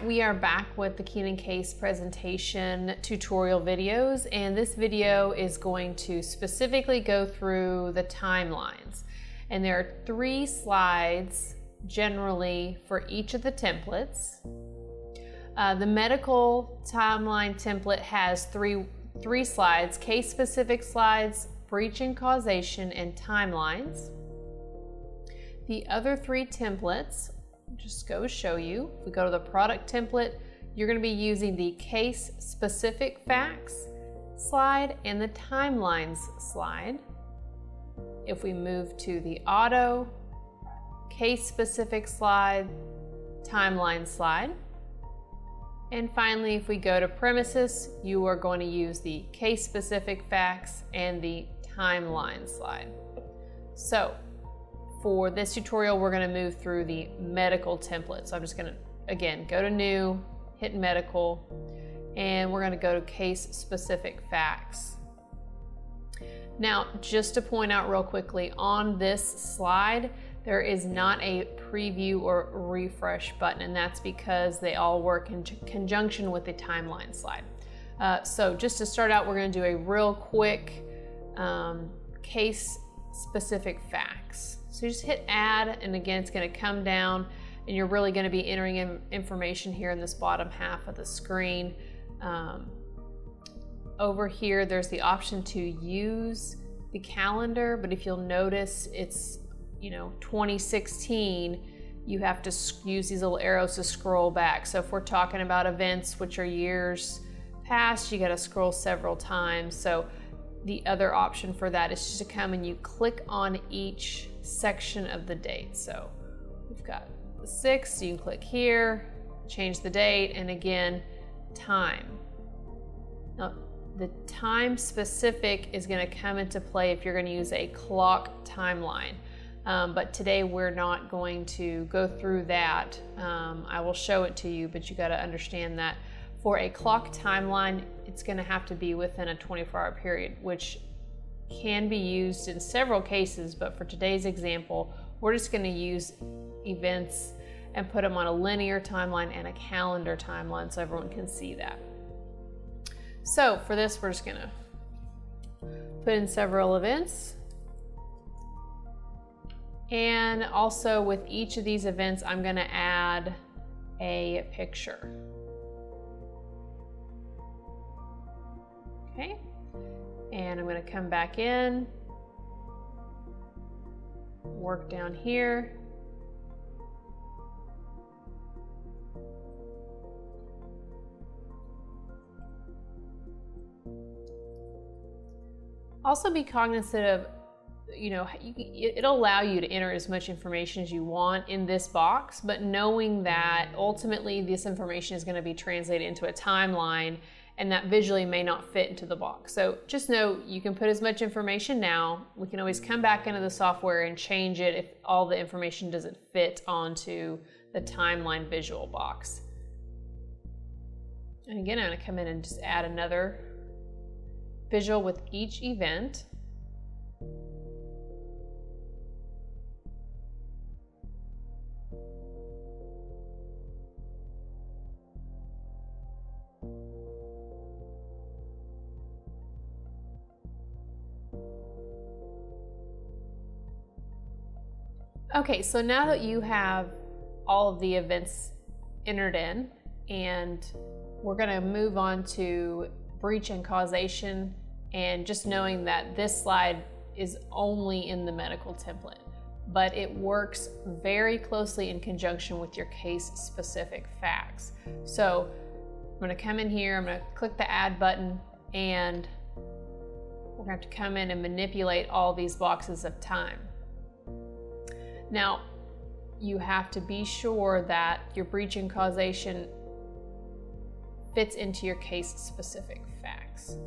right, we are back with the Keenan case presentation tutorial videos, and this video is going to specifically go through the timelines. And there are 3 slides generally for each of the templates. The medical timeline template has three slides: case-specific slides, breach and causation, and timelines. The other 3 templates, just go show you. If we go to the product template, you're going to be using the case-specific facts slide and the timelines slide. If we move to the auto, case-specific slide, timeline slide. And finally, if we go to premises, you are going to use the case-specific facts and the timeline slide. So for this tutorial, we're going to move through the medical template. So I'm just going to, again, go to new, hit medical, and we're going to go to case-specific facts. Now, just to point out real quickly, on this slide, there is not a preview or refresh button, and that's because they all work in conjunction with the timeline slide. So just to start out, we're going to do a real quick case-specific facts. So you just hit add, and again, it's going to come down, and you're really going to be entering in information here in this bottom half of the screen. Over here, there's the option to use the calendar, but if you'll notice, it's 2016, you have to use these little arrows to scroll back. So if we're talking about events which are years past, you got to scroll several times. So the other option for that is just to come and you click on each section of the date. So we've got the 6th, so you can click here, change the date, and again, time. Now, the time specific is going to come into play if you're going to use a clock timeline. But today we're not going to go through that. I will show it to you, but you got to understand that for a clock timeline, it's going to have to be within a 24-hour period, which can be used in several cases, but for today's example, we're just going to use events and put them on a linear timeline and a calendar timeline so everyone can see that. So for this, we're just going to put in several events. And also with each of these events, I'm going to add a picture. Okay, and I'm going to come back in, work down here. Also be cognizant of, it'll allow you to enter as much information as you want in this box, but knowing that ultimately this information is going to be translated into a timeline and that visually may not fit into the box. So just know you can put as much information now. We can always come back into the software and change it if all the information doesn't fit onto the timeline visual box. And again, I'm going to come in and just add another visual with each event. Okay, so now that you have all of the events entered in, and we're going to move on to breach and causation, and just knowing that this slide is only in the medical template, but it works very closely in conjunction with your case-specific facts. So I'm going to come in here, I'm going to click the add button, and we're going to have to come in and manipulate all these boxes of time. Now, you have to be sure that your breach and causation fits into your case-specific facts.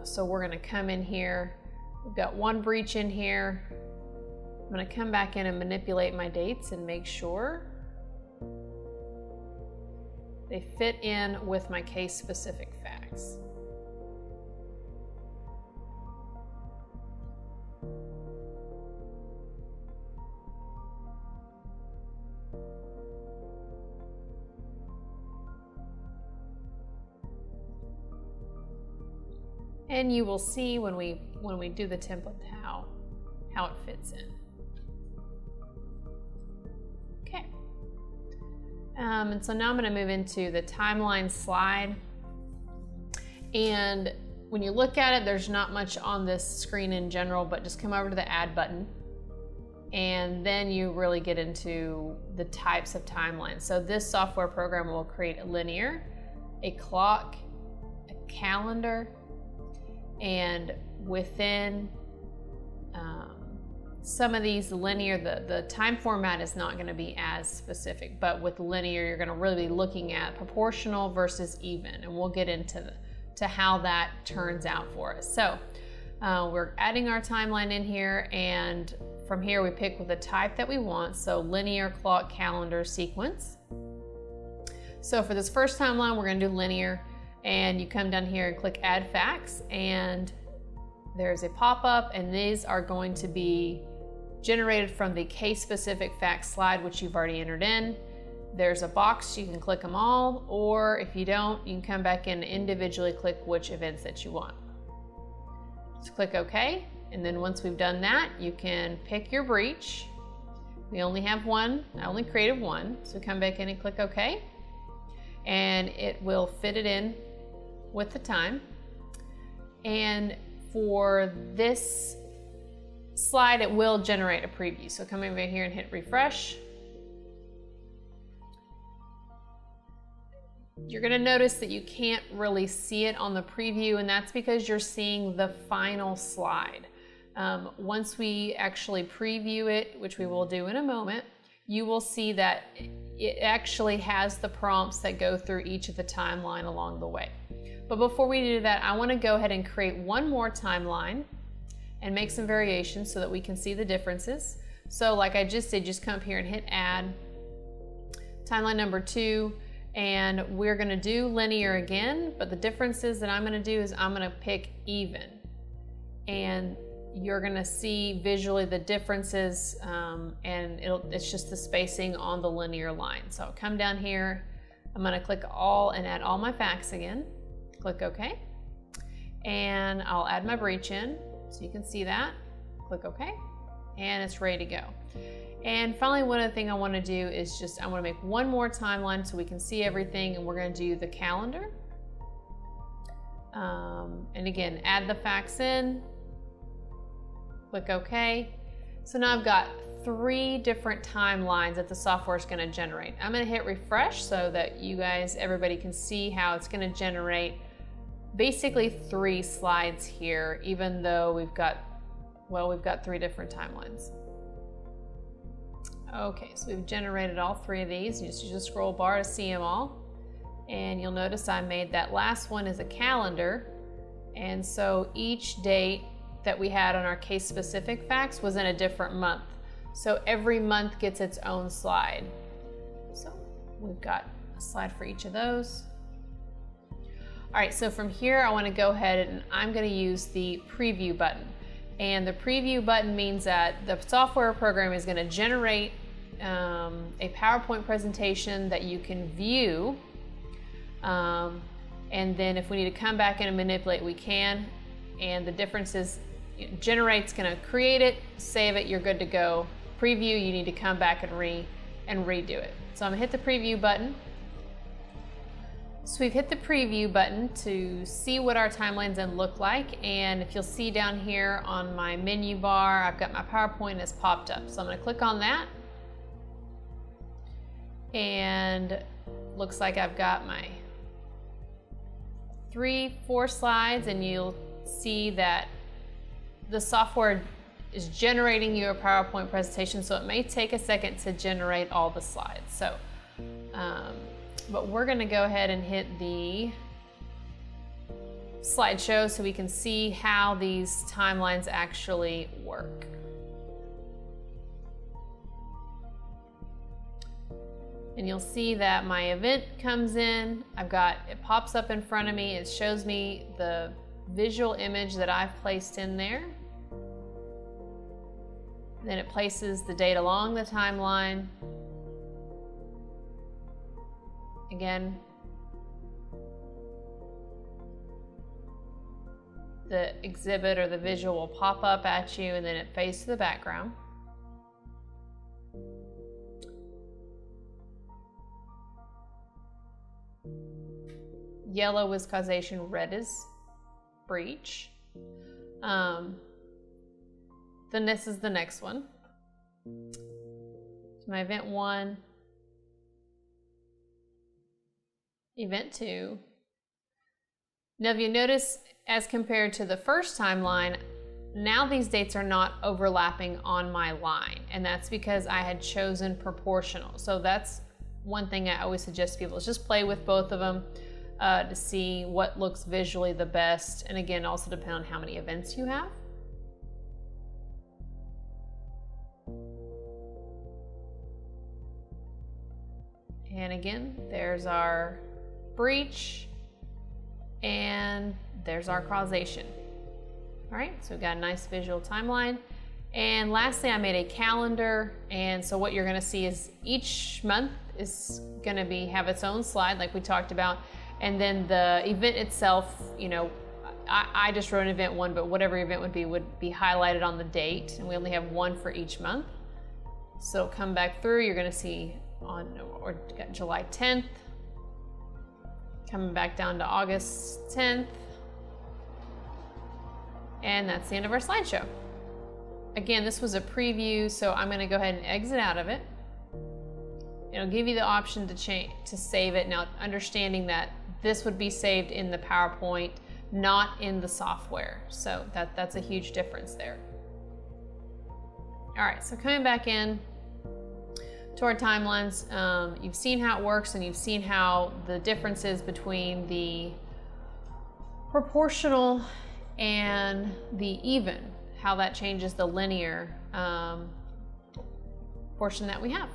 So we're going to come in here. We've got one breach in here. I'm going to come back in and manipulate my dates and make sure they fit in with my case-specific facts. And you will see when we do the template how it fits in. Okay. And so now I'm going to move into the timeline slide. And when you look at it, there's not much on this screen in general, but just come over to the add button. And then you really get into the types of timelines. So this software program will create a linear, a clock, a calendar, and within some of these linear, the time format is not going to be as specific, but with linear, you're going to really be looking at proportional versus even, and we'll get into how that turns out for us. So we're adding our timeline in here, and from here we pick with the type that we want, so linear, clock, calendar, sequence. So for this first timeline, we're going to do linear, and you come down here and click Add Facts, and there's a pop-up, and these are going to be generated from the case-specific facts slide, which you've already entered in. There's a box, you can click them all, or if you don't, you can come back in and individually click which events that you want. Just click OK, and then once we've done that, you can pick your breach. We only have one, I only created one, so come back in and click OK, and it will fit it in with the time. And for this slide, it will generate a preview. So come over here and hit refresh. You're going to notice that you can't really see it on the preview, and that's because you're seeing the final slide. Once we actually preview it, which we will do in a moment, you will see that it actually has the prompts that go through each of the timeline along the way. But before we do that, I want to go ahead and create one more timeline and make some variations so that we can see the differences. So like I just did, just come up here and hit add, timeline number 2, and we're going to do linear again, but the differences that I'm going to do is I'm going to pick even, and you're going to see visually the differences, and it's just the spacing on the linear line. So I'll come down here, I'm going to click all and add all my facts again, click OK, and I'll add my breach in so you can see that, click OK, and it's ready to go. And finally, one other thing I want to do is I want to make one more timeline so we can see everything, and we're going to do the calendar. And again, add the facts in, click OK. So now I've got 3 different timelines that the software is going to generate. I'm going to hit refresh so that everybody can see how it's going to generate basically 3 slides here, even though we've got 3 different timelines. Okay, so we've generated all 3 of these. You just use the scroll bar to see them all. And you'll notice I made that last one as a calendar. And so each date that we had on our case-specific facts was in a different month. So every month gets its own slide. So we've got a slide for each of those. All right, so from here I want to go ahead and I'm going to use the preview button. And the preview button means that the software program is going to generate a PowerPoint presentation that you can view, and then if we need to come back in and manipulate, we can. And the difference is, generate's going to create it, save it, you're good to go. Preview, you need to come back and redo it. So I'm going to hit the preview button. So we've hit the preview button to see what our timeline's gonna look like, and if you'll see down here on my menu bar, I've got my PowerPoint has popped up. So I'm gonna click on that, and looks like I've got my 3-4 slides, and you'll see that the software is generating you a PowerPoint presentation, so it may take a second to generate all the slides. So but we're going to go ahead and hit the slideshow so we can see how these timelines actually work. And you'll see that my event comes in. It pops up in front of me. It shows me the visual image that I've placed in there. Then it places the date along the timeline. Again, the exhibit or the visual will pop up at you, and then it fades to the background. Yellow is causation, red is breach. Then this is the next one. So my event 1, event 2. Now if you notice, as compared to the first timeline, now these dates are not overlapping on my line, and that's because I had chosen proportional. So that's one thing I always suggest to people, is just play with both of them to see what looks visually the best, and again, also depend on how many events you have. And again, there's our breach, and there's our causation. All right, so we've got a nice visual timeline. And lastly, I made a calendar, and so what you're gonna see is each month is gonna have its own slide like we talked about, and then the event itself, you know, I just wrote an event 1, but whatever event would be highlighted on the date, and we only have 1 for each month. So come back through, you're gonna see July 10th, coming back down to August 10th, and that's the end of our slideshow. Again, this was a preview, so I'm gonna go ahead and exit out of it. It'll give you the option to save it. Now, understanding that this would be saved in the PowerPoint, not in the software. So that's a huge difference there. All right, so coming back in to our timelines, you've seen how it works, and you've seen how the differences between the proportional and the even, how that changes the linear portion that we have.